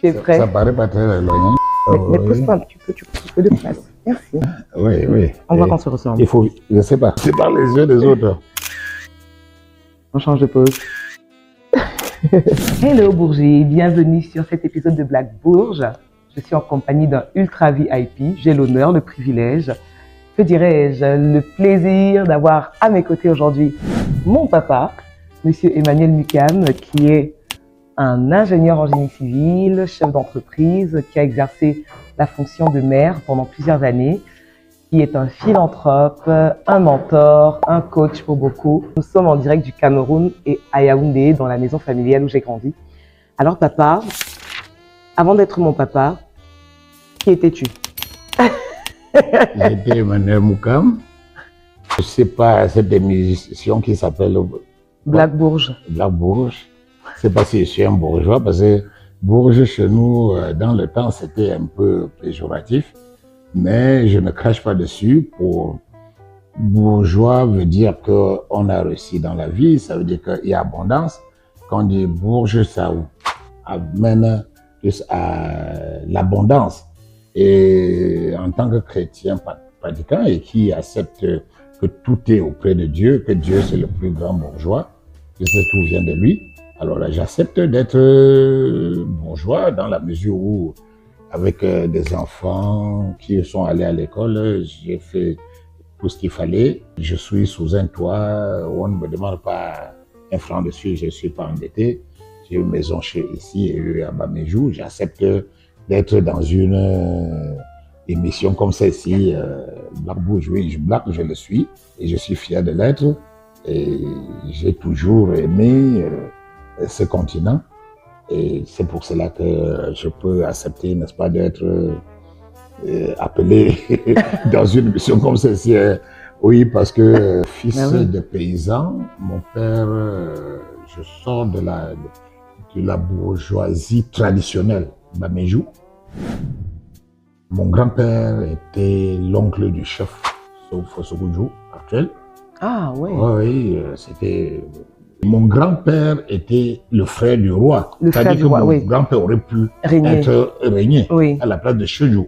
Tu es prêt? Ça paraît pas très éloigné. Mais pousse-toi un petit peu, tu prends un peu de place. Merci. Oui, oui. On voit qu'on se ressemble. Il faut, je sais pas, c'est par les yeux des autres. On change de pose. Hello Bourgie, bienvenue sur cet épisode de Black Bourge. Je suis en compagnie d'un ultra VIP. J'ai l'honneur, le privilège, que dirais-je, le plaisir d'avoir à mes côtés aujourd'hui mon papa, Monsieur Emmanuel Mukam, qui est un ingénieur en génie civil, chef d'entreprise, qui a exercé la fonction de maire pendant plusieurs années, qui est un philanthrope, un mentor, un coach pour beaucoup. Nous sommes en direct du Cameroun et à Yaoundé, dans la maison familiale où j'ai grandi. Alors papa, avant d'être mon papa, qui étais-tu? J'étais Emmanuel Mukam. Je sais pas, cette émission qui s'appelle Black Bourge. Black Bourge. Je sais pas si je suis un bourgeois, parce que Bourge, chez nous, dans le temps, c'était un peu péjoratif. Mais je ne crache pas dessus. Pour bourgeois veut dire qu'on a réussi dans la vie, ça veut dire qu'il y a abondance. Quand on dit bourge, ça amène plus à l'abondance. Et en tant que chrétien pratiquant et qui accepte que tout est auprès de Dieu, que Dieu c'est le plus grand bourgeois, que tout vient de lui, alors là j'accepte d'être bourgeois dans la mesure où avec des enfants qui sont allés à l'école, j'ai fait tout ce qu'il fallait. Je suis sous un toit où on ne me demande pas un franc dessus, je ne suis pas endetté. J'ai une maison ici et eux à Bamejou. J'accepte d'être dans une émission comme celle-ci, Black Bourge, oui, Black, je le suis et je suis fier de l'être. Et j'ai toujours aimé ce continent. Et c'est pour cela que je peux accepter, n'est-ce pas, d'être appelé dans une mission comme celle-ci. Oui, parce que fils de paysan, mon père, je sors de la bourgeoisie traditionnelle, Bamejou. Mon grand-père était l'oncle du chef Fosokoudjou actuel. Ah ouais. Oui, c'était... Mon grand-père était le frère du roi. Le frère du roi, oui. Mon grand-père aurait pu régner à la place de Chedjou.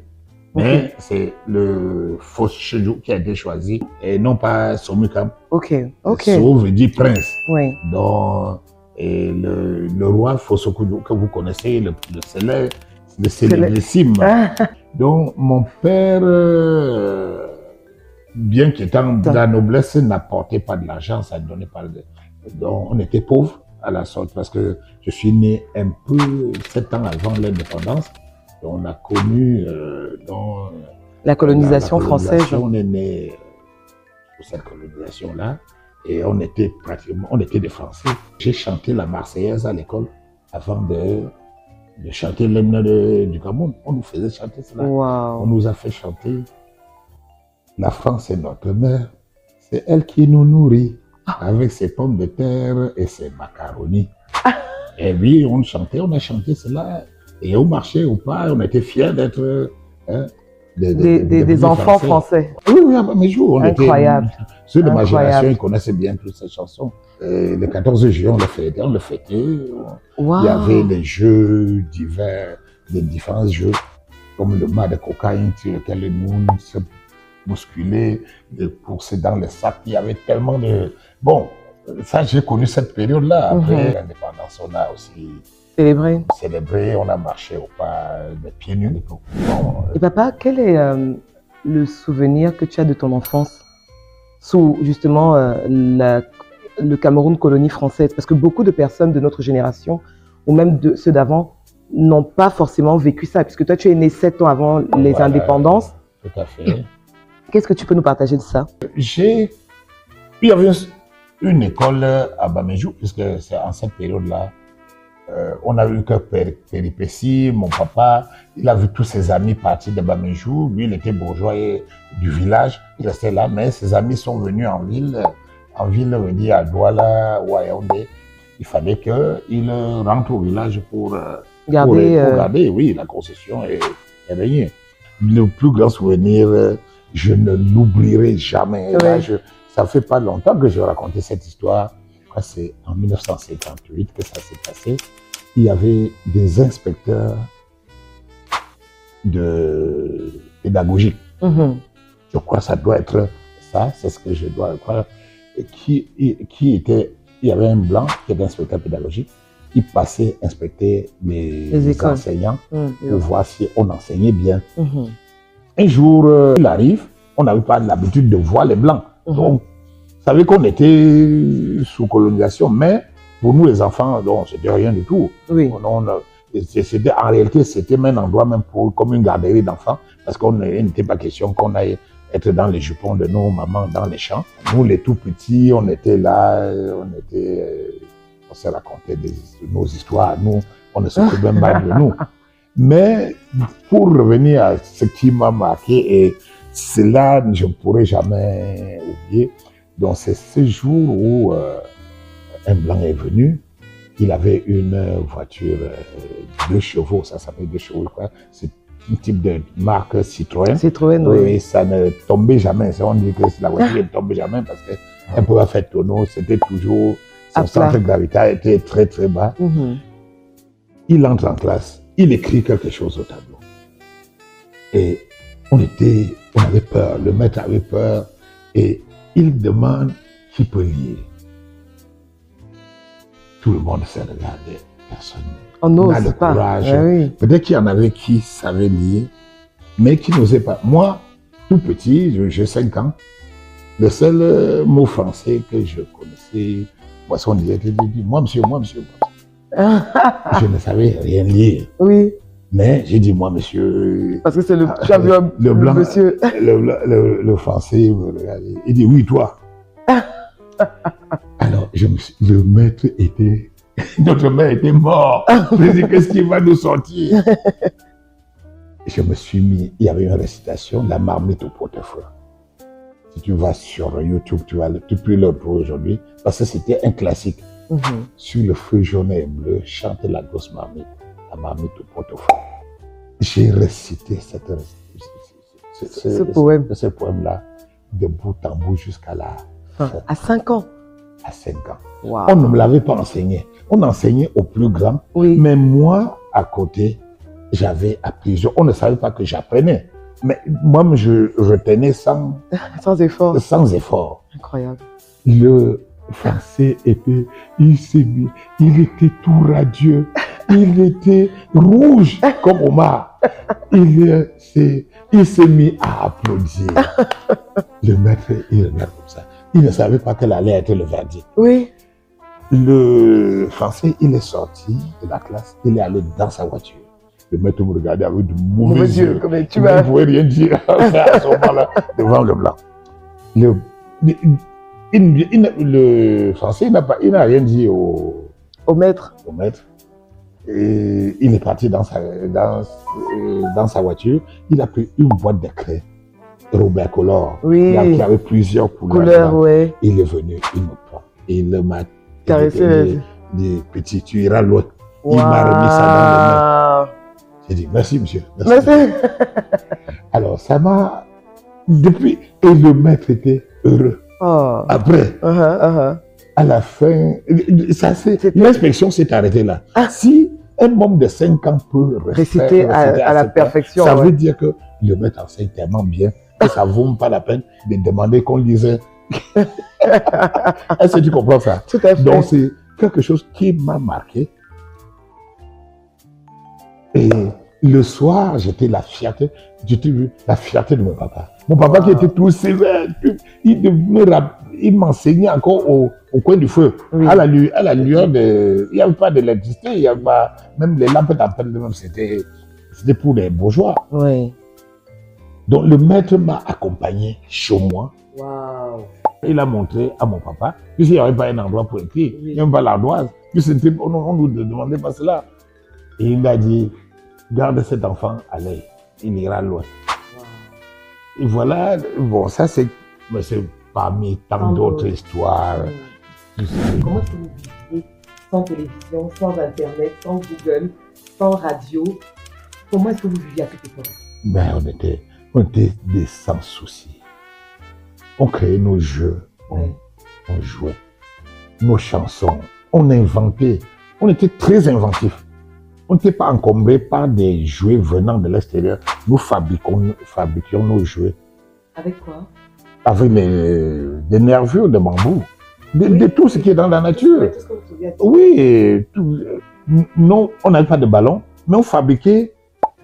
Mais c'est le faux Chedjou qui a été choisi et non pas Somukam. Ok. So veut dire prince. Oui. Donc, et le roi Fosokoudjou que vous connaissez, le célébrissime. Donc, mon père, bien qu'étant de la noblesse, n'apportait pas de l'argent, ça ne donnait pas de... Donc, on était pauvres à la sorte parce que je suis né un peu 7 ans avant l'indépendance. On a connu la colonisation française. On est né sous cette colonisation-là et on était des Français. J'ai chanté la Marseillaise à l'école avant de chanter l'hymne du Cameroun. On nous faisait chanter cela. Wow. On nous a fait chanter. La France est notre mère, c'est elle qui nous nourrit. Avec ses pommes de terre et ses macaronis. Et oui, on a chanté cela. Et au marché ou pas, on était fiers d'être des enfants français. Oui, mais on incroyable. Ceux de ma génération, ils connaissaient bien toutes ces chansons. Et le 14 juillet, on le fêtait. Wow. Il y avait des jeux divers, des différents jeux, comme le mât de cocaïne sur lequel le monde se bousculait, de courser dans les sacs. Il y avait tellement de... Bon, ça, j'ai connu cette période-là. Après l'indépendance, on a aussi célébré, on a marché au pas des pieds nus. Bon, et papa, quel est le souvenir que tu as de ton enfance sous justement le Cameroun colonie française? Parce que beaucoup de personnes de notre génération, ou même de ceux d'avant, n'ont pas forcément vécu ça. Puisque toi, tu es né 7 ans avant les indépendances. Tout à fait. Qu'est-ce que tu peux nous partager de ça? Il y avait une école à Bamejou, puisque c'est en cette période-là, on a eu que péripéties. Mon papa, il a vu tous ses amis partir de Bamejou. Lui, il était bourgeois du village, il restait là, mais ses amis sont venus en ville, veut dire à Douala ou à Yaoundé. Il fallait qu'il rentre au village pour garder, oui, la concession et régner. Le plus grand souvenir, je ne l'oublierai jamais. Oui. Là, ça fait pas longtemps que je racontais cette histoire. C'est en 1958 que ça s'est passé. Il y avait des inspecteurs de pédagogique. Je crois que ça doit être ça, c'est ce que je dois croire. Il y avait un blanc qui était inspecteur pédagogique. Il passait inspecter les enseignants pour voir si on enseignait bien. Un jour, il arrive, on n'avait pas l'habitude de voir les blancs. Donc, vous savez qu'on était sous colonisation, mais pour nous les enfants, c'était rien du tout. Oui. En réalité, c'était même un endroit comme une garderie d'enfants, parce qu'il n'était pas question qu'on aille être dans les jupons de nos mamans dans les champs. Nous, les tout petits, on était là, on se racontait nos histoires, nous, on ne s'occupait même pas de nous. Mais pour revenir à ce qui m'a marqué, et cela, je ne pourrai jamais oublier, donc c'est ce jour où un blanc est venu. Il avait une voiture 2 chevaux, ça s'appelle 2 chevaux, quoi. C'est un type de marque Citroën. Citroën, oui. Et ça ne tombait jamais. On dit que la voiture ne tombait jamais parce qu'elle pouvait faire tonneau. C'était toujours, son centre de gravité était très très bas. Il entre en classe, il écrit quelque chose au tableau. Et on avait peur, le maître avait peur. Et il demande qui peut lire. Tout le monde s'est regardé, personne n'a le courage. Oui. Peut-être qu'il y en avait qui savaient lire, mais qui n'osaient pas. Moi, tout petit, j'ai 5 ans, le seul mot français que je connaissais, on disait, moi monsieur. Je ne savais rien lire. Oui. Mais j'ai dit, moi monsieur. Parce que c'est le blanc, monsieur. Le français, il me regardait. Il dit, oui, toi. Alors, notre maître était mort. Je me dis, qu'est-ce qu'il va nous sortir? Je me suis mis, il y avait une récitation, la marmite au pot-au-feu. Si tu vas sur YouTube, tu peux le trouver aujourd'hui, parce que c'était un classique. Sur le feu jaune et bleu, chante la grosse marmite, la marmite au pot-au-feu. J'ai récité ce poème-là, de bout en bout jusqu'à la fin. À 5 ans? À 5 ans. Wow. On ne me l'avait pas enseigné. On enseignait aux plus grands. Oui. Mais moi, à côté, j'avais appris. On ne savait pas que j'apprenais. Mais moi, je retenais sans effort. Sans effort. Incroyable. Le français était, il était tout radieux. Il était rouge comme Omar. Il s'est mis à applaudir. Le maître, il regarde comme ça. Il ne savait pas quel allait être le verdict. Oui. Le français, il est sorti de la classe, il est allé dans sa voiture. Le maître me regardait avec de mauvais yeux. Il ne pouvait rien dire à ce moment-là devant le blanc. Le français, il n'a rien dit au maître. Et il est parti dans sa voiture. Il a pris une boîte de craie. Robert Color, qui avait plusieurs couleurs. Ouais. Il est venu, il me prend. Il m'a caressé. Dit, petit, tu iras l'autre. Wow. Il m'a remis ça dans les mains. J'ai dit, merci monsieur. Merci. Alors, ça m'a... Depuis... Et le maître était heureux. Après, à la fin, l'inspection s'est arrêtée là. Si un homme de 5 ans peut réciter à la perfection, ça veut dire que le maître enseigne tellement bien que ça ne vaut pas la peine de demander qu'on lisait. Est-ce que tu comprends ça? Tout à fait. Donc c'est quelque chose qui m'a marqué. Et le soir, j'étais la fierté de mon papa. Mon papa qui était tout sévère, il m'enseignait encore au coin du feu. Oui. À la lueur il n'y avait pas d'électricité, il n'y avait pas, même les lampes d'appel, c'était pour les bourgeois. Oui. Donc le maître m'a accompagné chez moi. Wow. Il a montré à mon papa, puisqu'il n'y avait pas un endroit pour écrire, il n'y avait pas l'ardoise, on ne nous demandait pas cela. Et il a dit, garde cet enfant à l'œil, il ira loin. Wow. Et voilà, bon, ça c'est parmi tant d'autres histoires. Oui. Comment est-ce que vous viviez sans télévision, sans internet, sans Google, sans radio? Comment est-ce que vous viviez à cette époque? Ben, on était des sans soucis. On créait nos jeux, on jouait, nos chansons, on inventait. On était très inventifs. On n'était pas encombré par des jouets venant de l'extérieur. Nous fabriquions nos jouets. Avec quoi? Avec des nervures de bambou. De tout ce qui est dans la nature. Oui, non, on n'avait pas de ballon, mais on fabriquait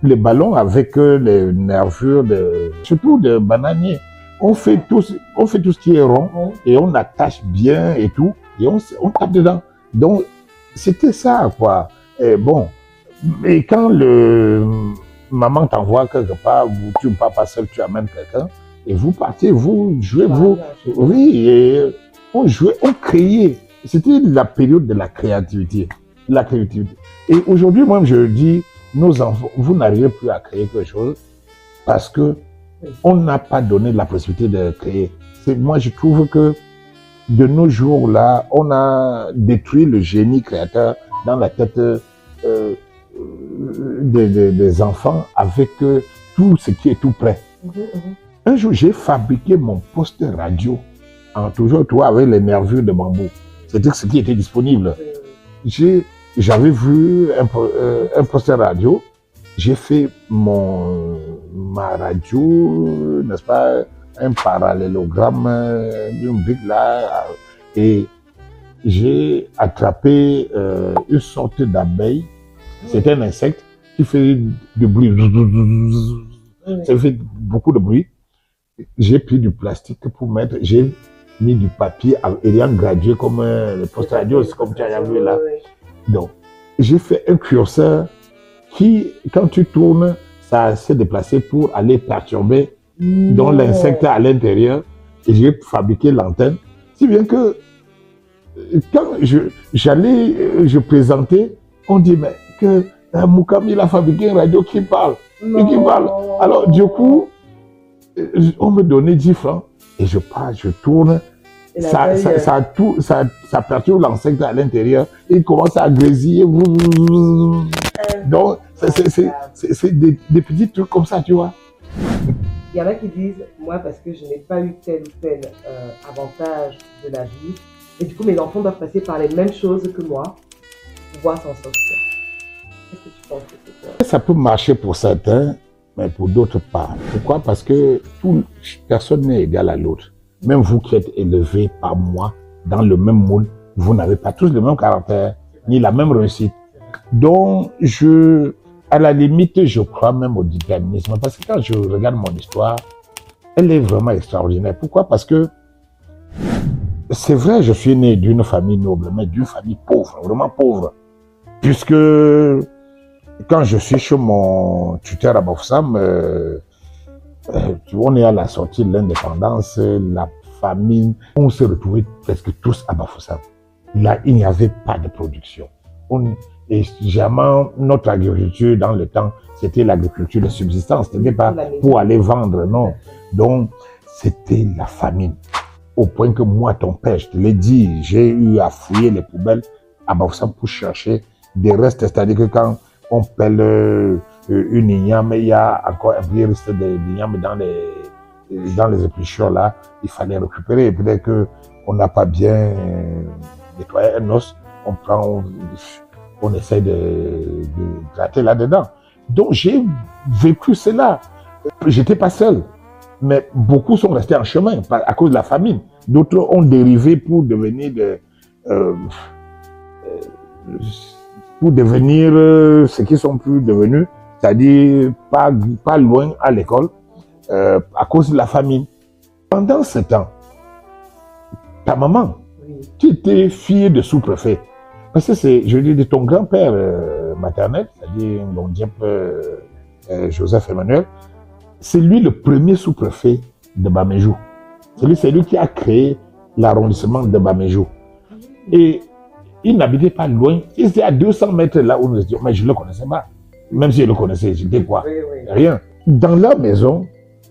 les ballons avec les nervures, surtout de bananier. On fait tout ce qui est rond et on attache bien et tout, et on tape dedans. Donc, c'était ça, quoi. Et bon, et quand maman t'envoie quelque part, tu ne pars pas seul, tu amènes quelqu'un, et vous partez, vous jouez, oui, et on jouait, on créait. C'était la période de la créativité. La créativité. Et aujourd'hui, moi, je dis, nos enfants, vous n'arrivez plus à créer quelque chose parce que on n'a pas donné la possibilité de créer. Moi, je trouve que de nos jours là, on a détruit le génie créateur dans la tête des enfants avec tout ce qui est tout prêt. Un jour, j'ai fabriqué mon poste radio toujours toi avec les nervures de bambou. C'était ce qui était disponible. J'avais vu un poster radio, j'ai fait ma radio, n'est-ce pas, un parallélogramme d'une brique là, et j'ai attrapé une sorte d'abeille. C'était un insecte qui fait du bruit. Ça fait beaucoup de bruit. J'ai pris du plastique pour mettre, j'ai mis du papier ayant gradué comme le poste radio, comme tu as vu là. Donc, j'ai fait un curseur qui, quand tu tournes, ça s'est déplacé pour aller perturber dans l'insecte à l'intérieur. Et j'ai fabriqué l'antenne. Si bien que quand je présentais, on dit mais que Moukam, il a fabriqué une radio qui parle. Et qui parle. Alors, du coup, on me donnait 10 francs et je pars, je tourne. Ça perturbe l'insecte à l'intérieur. Il commence à grésiller. Donc, c'est des petits trucs comme ça, tu vois. Il y en a qui disent, moi, parce que je n'ai pas eu tel ou tel avantage de la vie, et du coup, mes enfants doivent passer par les mêmes choses que moi pour pouvoir s'en sortir. Qu'est-ce que tu penses de ça? Ça peut marcher pour certains, mais pour d'autres pas. Pourquoi? Parce que personne n'est égal à l'autre. Même vous qui êtes élevés par moi, dans le même moule, vous n'avez pas tous le même caractère, ni la même réussite. Donc, à la limite, je crois même au déterminisme. Parce que quand je regarde mon histoire, elle est vraiment extraordinaire. Pourquoi? Parce que c'est vrai, je suis né d'une famille noble, mais d'une famille pauvre, vraiment pauvre. Puisque quand je suis chez mon tuteur à Bafoussam, on est à la sortie de l'indépendance, la famine, on s'est retrouvés presque tous à Bafoussam. Là, il n'y avait pas de production. Et jamais notre agriculture dans le temps, c'était l'agriculture de subsistance, ce n'était pas pour aller vendre, non. Donc, c'était la famine. Au point que moi, ton père, je te l'ai dit, j'ai eu à fouiller les poubelles à Bafoussam pour chercher des restes, c'est-à-dire que quand on pèle une igname, il y a encore un petit reste d'igname dans les épluchures là, il fallait récupérer. Peut-être qu'on n'a pas bien nettoyé un os, on essaie de gratter là-dedans. Donc j'ai vécu cela. J'étais pas seul, mais beaucoup sont restés en chemin à cause de la famine. D'autres ont dérivé pour devenir ce qu'ils sont plus devenus, c'est-à-dire pas loin à l'école, à cause de la famine. Pendant ce temps, ta maman, tu étais fille de sous-préfet. Parce que je dis, de ton grand-père maternel, c'est-à-dire mon Diep Joseph Emmanuel, c'est lui le premier sous-préfet de Bamejou. C'est lui qui a créé l'arrondissement de Bamejou. Et il n'habitait pas loin, il était à 200 mètres là où nous étions, mais je ne le connaissais pas. Même si je le connaissais, j'étais quoi? Rien. Dans leur maison,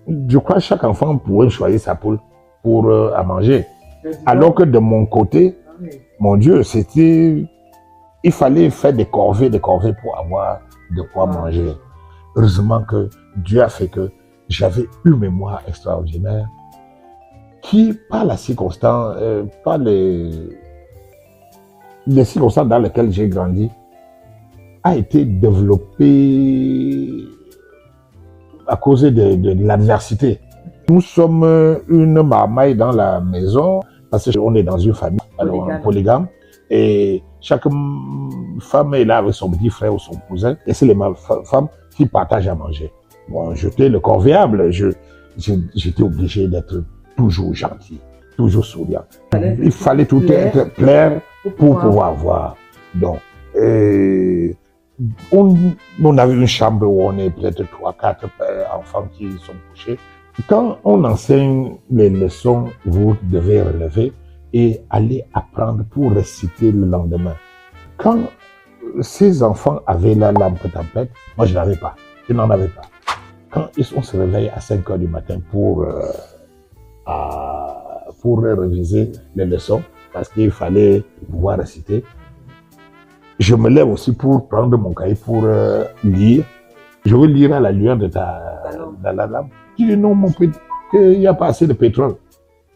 je crois que chaque enfant pouvait choisir sa poule pour à manger. Alors que de mon côté, mon Dieu, il fallait faire des corvées pour avoir de quoi manger. Heureusement que Dieu a fait que j'avais une mémoire extraordinaire qui, par la circonstance, par les circonstances dans lesquelles j'ai grandi, a été développé à cause de l'adversité. Nous sommes une marmaille dans la maison parce qu'on est dans une famille polygame et chaque femme est là avec son petit frère ou son cousin et c'est les femmes qui partagent à manger. Bon, j'étais le corvéable, j'étais obligé d'être toujours gentil, toujours souriant. Il fallait tout être clair pour pouvoir voir. Donc, on avait une chambre où on est peut-être 3-4 enfants qui sont couchés. Quand on enseigne les leçons, vous devez relever et aller apprendre pour réciter le lendemain. Quand ces enfants avaient la lampe tempête, moi je n'avais pas, je n'en avais pas. Quand on se réveille à 5 heures du matin pour réviser les leçons, parce qu'il fallait pouvoir réciter, je me lève aussi pour prendre mon cahier pour lire. Je veux lire à la lueur de la lampe. Je dis non, mon petit, il n'y a pas assez de pétrole.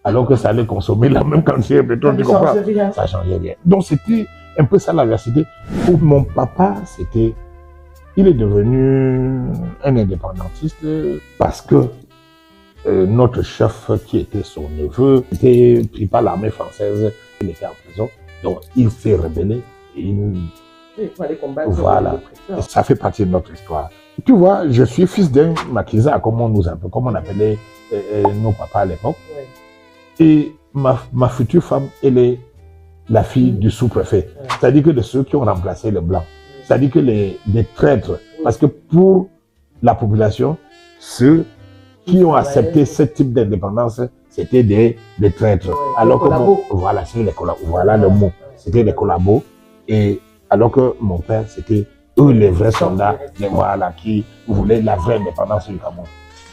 Alors que ça allait consommer la même quantité de pétrole, tu comprends? Ça ne changeait rien. Donc c'était un peu ça la vérité. Pour mon papa, il est devenu un indépendantiste parce que notre chef, qui était son neveu, était pris par l'armée française, il était en prison. Donc il s'est rebellé. Il fallait combattre. Voilà, ça fait partie de notre histoire. Tu vois, je suis fils d'un maquisard, comme on appelait nos papas à l'époque. Ouais. Et ma future femme, elle est la fille du sous-préfet. Ouais. C'est-à-dire que de ceux qui ont remplacé les Blancs. Ouais. C'est-à-dire que des traîtres. Ouais. Parce que pour la population, ceux qui ont accepté ce type d'indépendance, c'était des traîtres. Ouais. Alors que voilà, c'est les collabos. Voilà le mot. C'était des collabos. Et alors que mon père, c'était eux les vrais soldats, voilà, qui voulaient la vraie indépendance du Cameroun.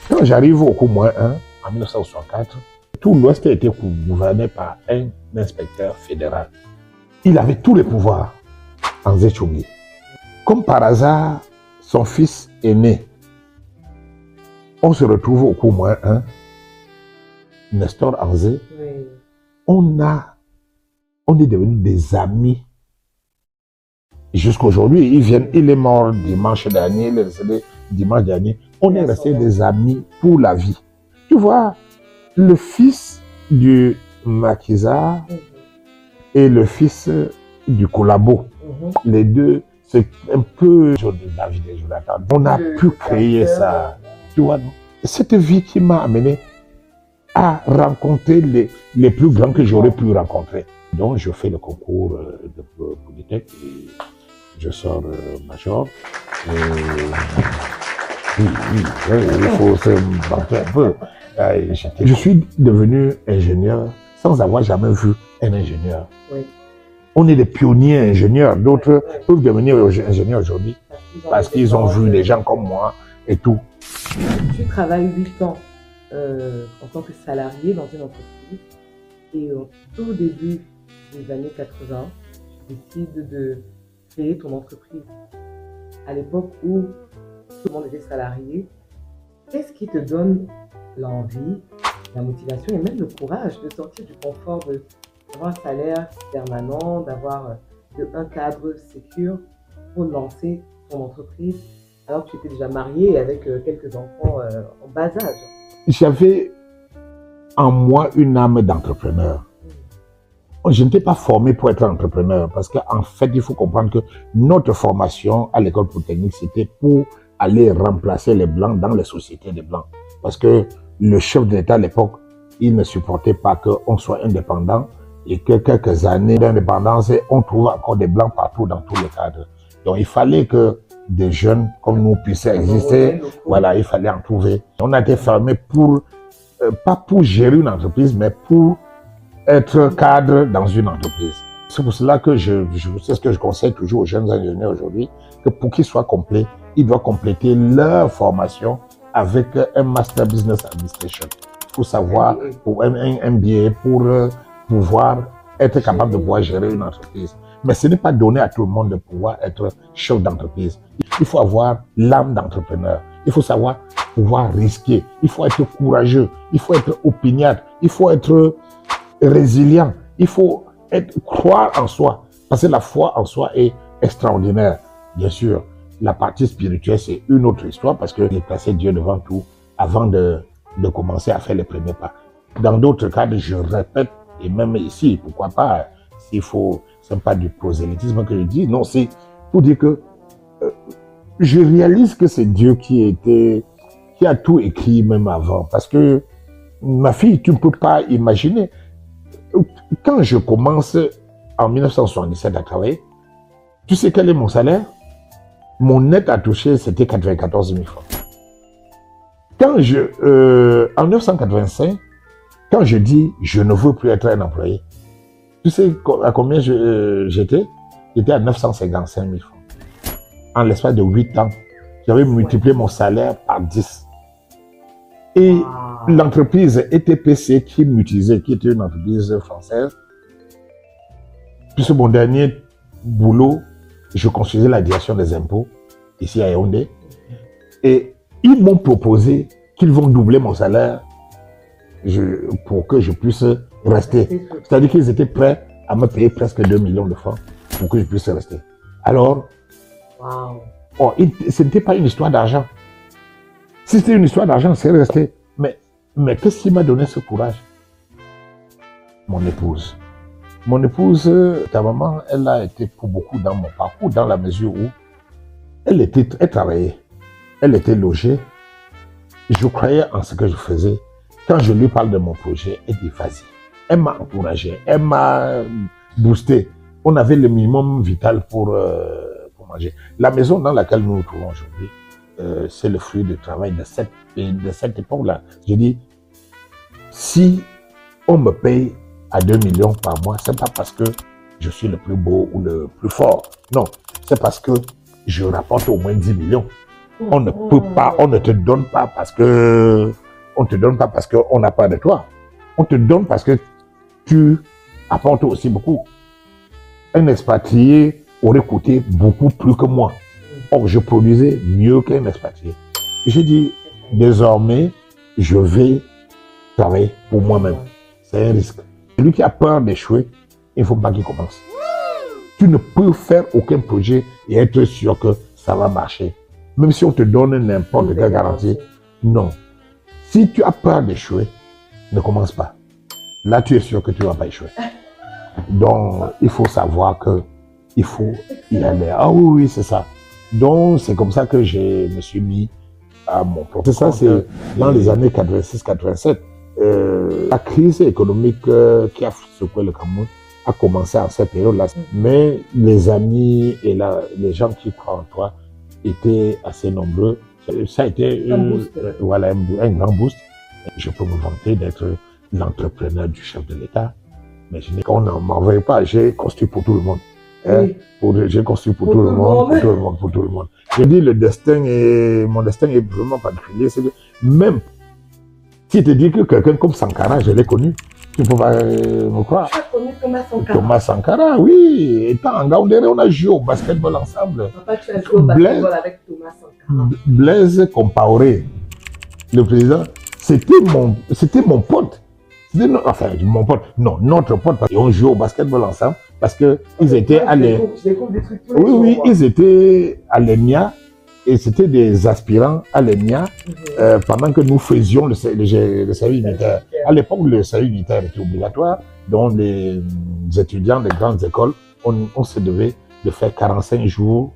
Quand j'arrive au Coumouin 1, en 1964, tout l'Ouest a été gouverné par un inspecteur fédéral. Il avait tous les pouvoirs en Zéchongi. Comme par hasard, son fils est né. On se retrouve au Coumouin 1, Nestor Anzé. Oui. On est devenus des amis. Jusqu'aujourd'hui, il est mort dimanche dernier, il est décédé dimanche dernier. On est restés des amis pour la vie. Tu vois, le fils du maquisard et le fils du collabo, les deux, c'est un peu David et Jonathan. On a pu créer ça. Tu vois, cette vie qui m'a amené à rencontrer les plus grands que j'aurais pu rencontrer. Donc, je fais le concours de Polytech et je sors major. Oui, il faut se battre un peu. Je suis devenu ingénieur sans avoir jamais vu un ingénieur. Oui. On est des pionniers ingénieurs. D'autres peuvent devenir ingénieurs aujourd'hui parce qu'ils ont vu des gens comme moi et tout. Tu travailles 8 ans en tant que salarié dans une entreprise et au tout début des années 80, tu décides de créer ton entreprise. À l'époque où tout le monde était salarié, qu'est-ce qui te donne l'envie, la motivation et même le courage de sortir du confort d'avoir un salaire permanent, d'avoir un cadre sécure pour lancer ton entreprise alors que tu étais déjà marié avec quelques enfants en bas âge? J'avais en moi une âme d'entrepreneur. Je n'étais pas formé pour être entrepreneur parce qu'en fait, il faut comprendre que notre formation à l'école polytechnique, c'était pour aller remplacer les Blancs dans les sociétés des Blancs. Parce que le chef de l'État à l'époque, il ne supportait pas qu'on soit indépendant et que quelques années d'indépendance, on trouve encore des Blancs partout dans tous les cadres. Donc, il fallait que des jeunes comme nous puissent exister. Voilà, il fallait en trouver. On a été formé pour, pas pour gérer une entreprise, mais pour être cadre dans une entreprise. C'est pour cela que c'est ce que je conseille toujours aux jeunes ingénieurs aujourd'hui, que pour qu'ils soient complets, ils doivent compléter leur formation avec un Master Business Administration. Il faut savoir, pour un MBA, pour pouvoir être capable de pouvoir gérer une entreprise. Mais ce n'est pas donné à tout le monde de pouvoir être chef d'entreprise. Il faut avoir l'âme d'entrepreneur. Il faut savoir pouvoir risquer. Il faut être courageux. Il faut être opiniâtre. Il faut être résilient. Il faut croire en soi. Parce que la foi en soi est extraordinaire. Bien sûr, la partie spirituelle, c'est une autre histoire parce que j'ai placé Dieu devant tout avant de commencer à faire les premiers pas. Dans d'autres cadres, je répète, et même ici, pourquoi pas, s'il faut, c'est pas du prosélytisme que je dis, non, c'est pour dire que je réalise que c'est Dieu qui a tout écrit même avant. Parce que ma fille, tu ne peux pas imaginer. Quand je commence en 1977 à travailler, tu sais quel est mon salaire? Mon net à toucher, c'était 94 000 francs. En 1985, quand je dis je ne veux plus être un employé, tu sais à combien j'étais? J'étais à 955 000 francs. En l'espace de 8 ans, j'avais multiplié mon salaire par 10. Et l'entreprise ETPC qui m'utilisait, qui était une entreprise française, puisque mon dernier boulot, je construisais la direction des impôts ici à Yaoundé. Et ils m'ont proposé qu'ils vont doubler mon salaire pour que je puisse rester. C'est-à-dire qu'ils étaient prêts à me payer presque 2 millions de francs pour que je puisse rester. Alors, ce n'était pas une histoire d'argent. Si c'était une histoire d'argent, c'est resté. Mais qu'est-ce qui m'a donné ce courage? Mon épouse. Mon épouse, ta maman, elle a été pour beaucoup dans mon parcours, dans la mesure où elle travaillait, elle était logée. Je croyais en ce que je faisais. Quand je lui parle de mon projet, elle dit vas-y. Elle m'a encouragé, elle m'a boosté. On avait le minimum vital pour manger. La maison dans laquelle nous nous trouvons aujourd'hui, c'est le fruit du travail de cette époque-là. Je dis, si on me paye à 2 millions par mois, c'est pas parce que je suis le plus beau ou le plus fort. Non, c'est parce que je rapporte au moins 10 millions. On ne peut pas, on ne te donne pas parce que on n'a pas de toi. On te donne parce que tu apportes aussi beaucoup. Un expatrié aurait coûté beaucoup plus que moi. Or, je produisais mieux qu'un expatrié. J'ai dit, désormais, je vais travailler pour moi-même. C'est un risque. Celui qui a peur d'échouer, il ne faut pas qu'il commence. Tu ne peux faire aucun projet et être sûr que ça va marcher. Même si on te donne n'importe quelle garantie, non. Si tu as peur d'échouer, ne commence pas. Là, tu es sûr que tu ne vas pas échouer. Donc, il faut savoir que il faut y aller. Ah oui, c'est ça. Donc, c'est comme ça que je me suis mis à mon propre. C'est ça, c'est dans les années 86-87. La crise économique qui a secoué le Cameroun a commencé à cette période-là. Mais les amis et les gens qui croient en toi étaient assez nombreux. Ça a été un grand boost. Je peux me vanter d'être l'entrepreneur du chef de l'État. Mais on ne m'envoie pas, j'ai construit pour tout le monde. Oui. J'ai construit pour tout le monde. Je dis mon destin est vraiment particulier. C'est que même si tu dis que quelqu'un comme Sankara, je l'ai connu, tu peux pas me croire. Tu as connu Thomas Sankara? Thomas Sankara, oui. Étant en Gaoundéré, on a joué au basketball ensemble. Papa, tu as joué au basketball avec Thomas Sankara? Blaise Compaoré, le président, c'était mon pote. Enfin, mon pote, non, notre pote, parce qu'on jouait au basketball ensemble, parce qu'ils étaient à ils étaient à l'ENIA, et c'était des aspirants à l'ENIA, pendant que nous faisions le service militaire. À l'époque, le service militaire était obligatoire, donc les étudiants des grandes écoles, on se devait de faire 45 jours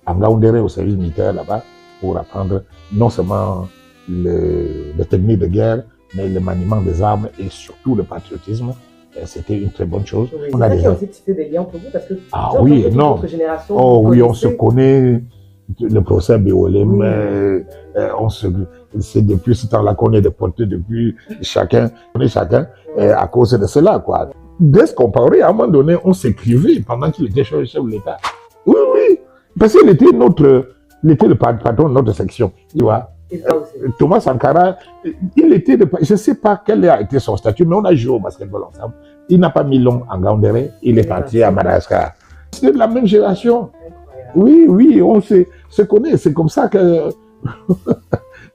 en Gaoundéré au service militaire là-bas, pour apprendre non seulement les techniques de guerre, mais le maniement des armes et surtout le patriotisme, c'était une très bonne chose. Oui, on a aussi tissé des liens entre vous parce que on se connaît. Le procès BOLM, c'est depuis ce temps-là qu'on est déportés depuis chacun à cause de cela, quoi. Dès ce qu'on parlait, à un moment donné, on s'écrivait pendant qu'il était chef de l'État. Oui, parce qu'il était le patron de notre section, tu vois. Thomas Sankara, je ne sais pas quel a été son statut, mais on a joué au basketball ensemble. Il n'a pas mis long en Gaoundéré, il est parti à Madagascar. C'est de la même génération. Oui, on se connaît. C'est comme ça que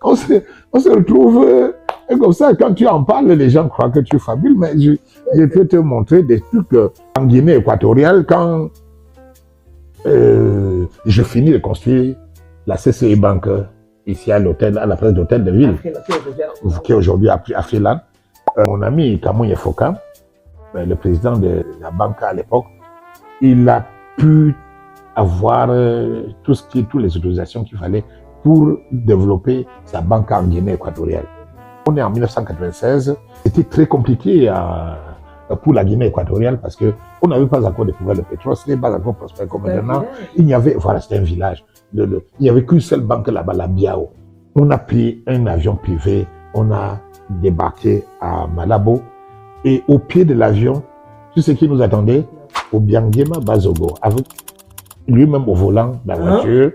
on se retrouve. Et comme ça, quand tu en parles, les gens croient que tu fabules. Mais je peux te montrer des trucs en Guinée équatoriale quand je finis de construire la CCI Bank ici à l'hôtel, à la place d'hôtel de ville, qui est aujourd'hui à Freeland. Mon ami Kamouye Foka, le président de la banque à l'époque, il a pu avoir toutes les autorisations qu'il fallait pour développer sa banque en Guinée équatoriale. On est en 1996, c'était très compliqué pour la Guinée équatoriale parce qu'on n'avait pas encore découvert le pétrole, ce n'est pas encore prospère comme maintenant. Il n'y avait, voilà, c'était un village. Il n'y avait qu'une seule banque là-bas, la Biao. On a pris un avion privé, on a débarqué à Malabo et au pied de l'avion, tout ce qui nous attendait, au Biangema Bazogo, avec lui-même au volant de la voiture,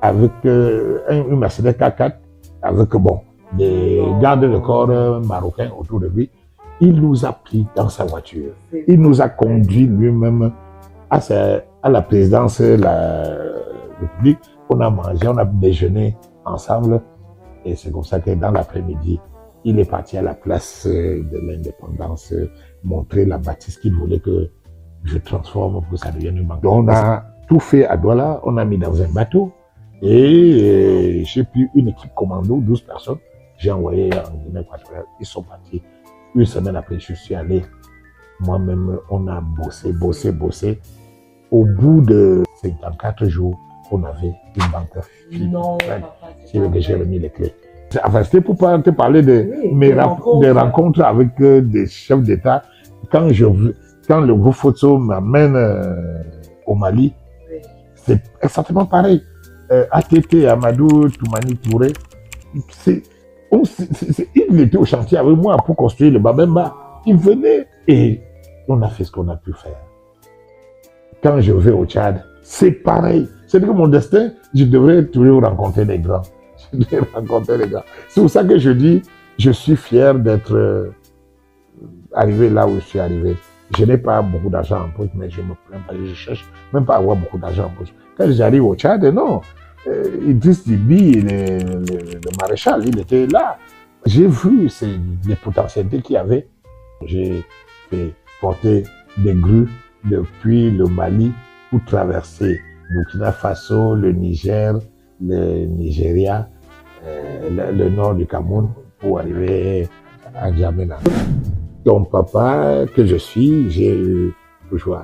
avec une Mercedes K4, avec des gardes de corps marocains autour de lui. Il nous a pris dans sa voiture. Il nous a conduit lui-même à la présidence de la République. On a mangé, on a déjeuné ensemble. Et c'est comme ça que dans l'après-midi, il est parti à la place de l'indépendance, montrer la bâtisse qu'il voulait que je transforme pour que ça devienne une banque. Donc on a tout fait à Douala, on a mis dans un bateau et j'ai pris une équipe commando, 12 personnes. J'ai envoyé en Guinée équatoriale, ils sont partis. Une semaine après, je suis allé. Moi-même, on a bossé. Au bout de 54 jours, on avait une banque sur laquelle j'ai remis les clés. Enfin, c'était pour te parler des rencontres avec des chefs d'État. Quand le groupe Fotso m'amène au Mali, c'est exactement pareil. ATT, Amadou, Toumani Touré, il était au chantier avec moi pour construire le Babemba. Il venait et on a fait ce qu'on a pu faire. Quand je vais au Tchad, c'est pareil. C'est que mon destin, je devrais toujours rencontrer les grands. C'est pour ça que je dis, je suis fier d'être arrivé là où je suis arrivé. Je n'ai pas beaucoup d'argent en poche, mais je me plains pas. Je cherche même pas à avoir beaucoup d'argent en poche. Quand j'arrive au Tchad, non. Idriss Déby, le maréchal, il était là. J'ai vu les potentialités qu'il y avait. J'ai fait porter des grues depuis le Mali pour traverser Burkina Faso, le Niger, le Nigeria, le nord du Cameroun pour arriver à N'Djamena. Donc, papa que je suis, j'ai toujours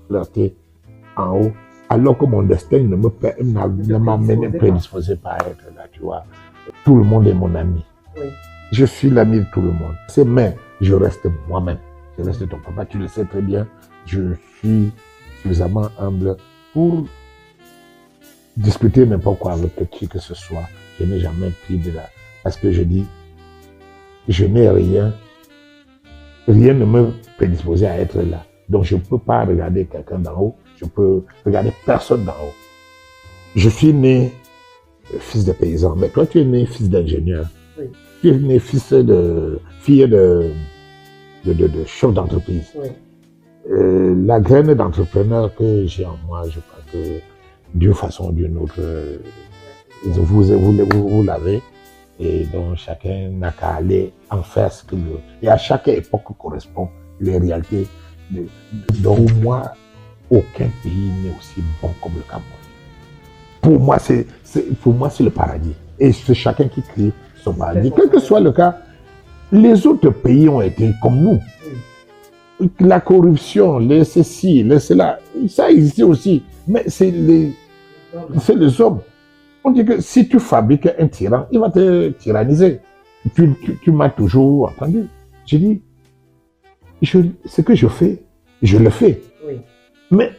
flirté en haut. Alors que mon destin ne m'a prédisposé pas à être là, tu vois. Tout le monde est mon ami. Oui. Je suis l'ami de tout le monde. Mais je reste moi-même. Je reste ton papa, tu le sais très bien. Je suis suffisamment humble pour discuter n'importe quoi avec qui que ce soit. Je n'ai jamais pris de la... Parce que je dis, je n'ai rien. Rien ne me prédisposait à être là. Donc je ne peux pas regarder quelqu'un d'en haut. Je peux regarder personne d'en haut. Je suis né fils de paysan, mais toi tu es né fils d'ingénieur. Oui. Tu es né fille de chef d'entreprise. Oui. La graine d'entrepreneur que j'ai en moi, je crois que d'une façon ou d'une autre, vous l'avez. Et donc chacun n'a qu'à aller en faire ce qu'il veut. Et à chaque époque correspond les réalités. Donc moi, aucun pays n'est aussi bon comme le Cameroun. Pour moi, c'est le paradis. Et c'est chacun qui crée son paradis. Quel que soit le cas, les autres pays ont été comme nous. La corruption, les ceci, les cela, ça existe aussi. Mais c'est les hommes. On dit que si tu fabriques un tyran, il va te tyranniser. Tu m'as toujours entendu. J'ai dit, ce que je fais, je le fais. Oui. Mais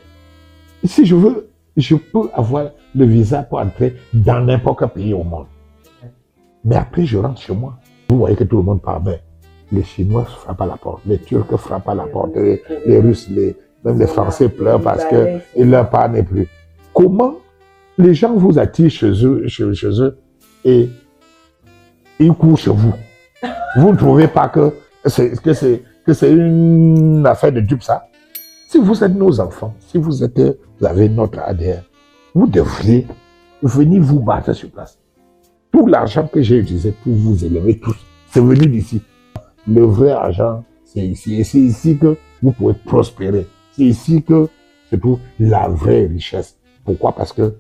si je veux, je peux avoir le visa pour entrer dans n'importe quel pays au monde. Mais après, je rentre chez moi. Vous voyez que tout le monde parle bien. Les Chinois frappent à la porte, les Turcs frappent à la porte, les Russes, même les Français pleurent parce que leur part n'est plus. Comment les gens vous attirent chez eux et ils courent chez vous? Vous ne trouvez pas que c'est une affaire de dupe, ça? Si vous êtes nos enfants, si vous avez notre ADN, vous devriez venir vous battre sur place. Tout l'argent que j'ai utilisé pour vous élever tous, c'est venu d'ici. Le vrai argent, c'est ici. Et c'est ici que vous pouvez prospérer. C'est ici que se trouve la vraie richesse. Pourquoi? Parce que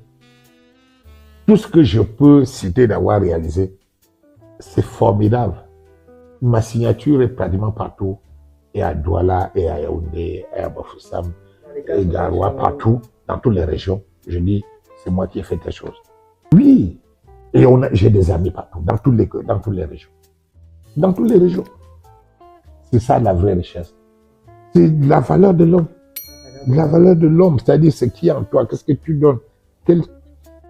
tout ce que je peux citer d'avoir réalisé, c'est formidable. Ma signature est pratiquement partout. Et à Douala, et à Yaoundé, et à Bafoussam, et Garoua, partout, dans toutes les régions. Je dis, c'est moi qui ai fait des choses. Oui, et j'ai des amis partout, dans toutes les régions. Dans toutes les régions. C'est ça la vraie richesse. C'est la valeur de l'homme. La valeur de l'homme, c'est-à-dire ce qui est en toi, qu'est-ce que tu donnes, quelle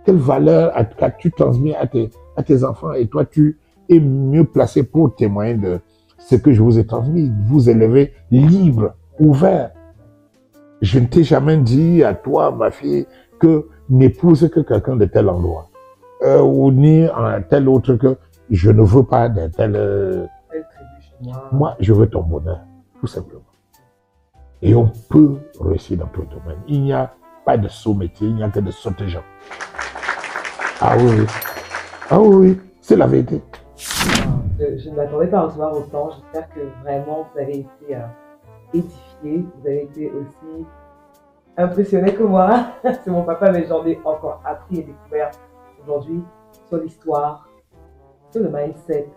valeur as-tu transmis à tes enfants, et toi, tu es mieux placé pour témoigner de ce que je vous ai transmis, vous élever libre, ouvert. Je ne t'ai jamais dit à toi, ma fille, que n'épouse que quelqu'un de tel endroit, ou ni un tel autre que je ne veux pas d'un tel... Moi, je veux ton bonheur, tout simplement. Et on peut réussir dans tout le domaine. Il n'y a pas de saut métier, il n'y a que de sauter gens. Ah oui, ah oui, c'est la vérité. Je ne m'attendais pas à recevoir autant. J'espère que vraiment vous avez été édifié. Vous avez été aussi impressionné que moi. C'est mon papa, mais j'en ai encore appris et découvert aujourd'hui sur l'histoire, sur le mindset,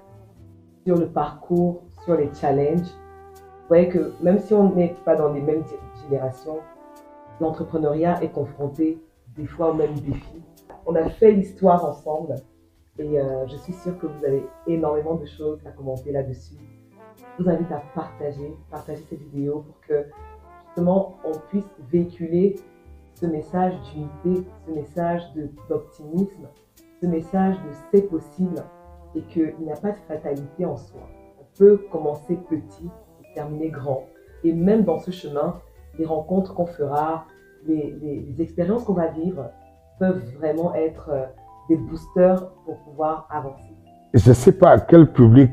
sur le parcours, sur les challenges. Vous voyez que même si on n'est pas dans les mêmes générations, l'entrepreneuriat est confronté des fois aux mêmes défis. On a fait l'histoire ensemble. Et je suis sûre que vous avez énormément de choses à commenter là-dessus. Je vous invite à partager cette vidéo pour que justement on puisse véhiculer ce message d'unité, ce message d'optimisme, ce message de c'est possible et qu'il n'y a pas de fatalité en soi. On peut commencer petit et terminer grand. Et même dans ce chemin, les rencontres qu'on fera, les expériences qu'on va vivre peuvent vraiment être des boosters pour pouvoir avancer. Je ne sais pas à quel public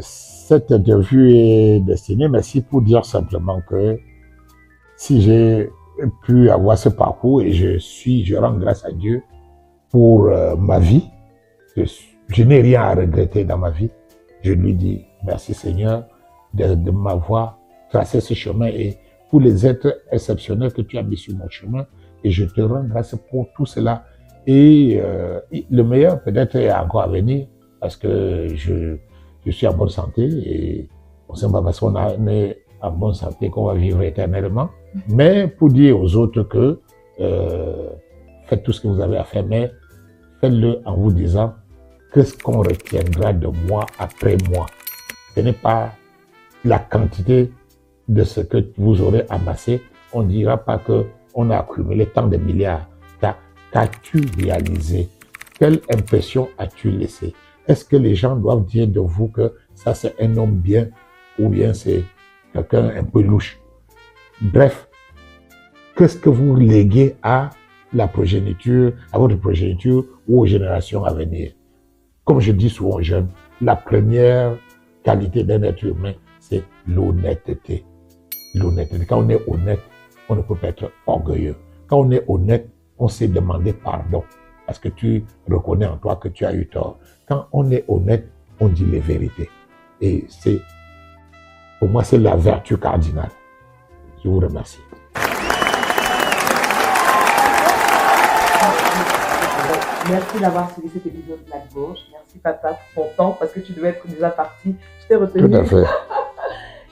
cette interview est destinée, mais c'est pour dire simplement que si j'ai pu avoir ce parcours et je rends grâce à Dieu pour ma vie, je n'ai rien à regretter dans ma vie. Je lui dis merci Seigneur de m'avoir tracé ce chemin et pour les êtres exceptionnels que tu as mis sur mon chemin, et je te rends grâce pour tout cela. Et le meilleur peut-être est encore à venir parce que je suis en bonne santé et on ne sait pas parce qu'on est en bonne santé qu'on va vivre éternellement. Mais pour dire aux autres que faites tout ce que vous avez à faire, mais faites-le en vous disant qu'est-ce qu'on retiendra de moi après moi. Ce n'est pas la quantité de ce que vous aurez amassé. On ne dira pas qu'on a accumulé tant de milliards. Qu'as-tu réalisé? Quelle impression as-tu laissé? Est-ce que les gens doivent dire de vous que ça c'est un homme bien ou bien c'est quelqu'un un peu louche? Bref, qu'est-ce que vous léguez à la progéniture, à votre progéniture ou aux générations à venir? Comme je dis souvent aux jeunes, la première qualité d'un être humain, c'est l'honnêteté. L'honnêteté. Quand on est honnête, on ne peut pas être orgueilleux. Quand on est honnête, on sait demander pardon parce que tu reconnais en toi que tu as eu tort. Quand on est honnête, on dit les vérités. Et pour moi, c'est la vertu cardinale. Je vous remercie. Merci d'avoir suivi cet épisode de Black Bourge. Merci papa pour ton temps parce que tu devais être déjà parti. Je t'ai retenu. Tout à fait.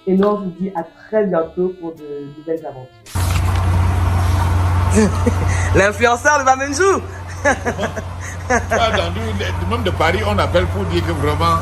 Et nous, on vous dit à très bientôt pour de nouvelles aventures. L'influenceur de Bamenjou. Dans le monde de Paris, on appelle pour dire que vraiment...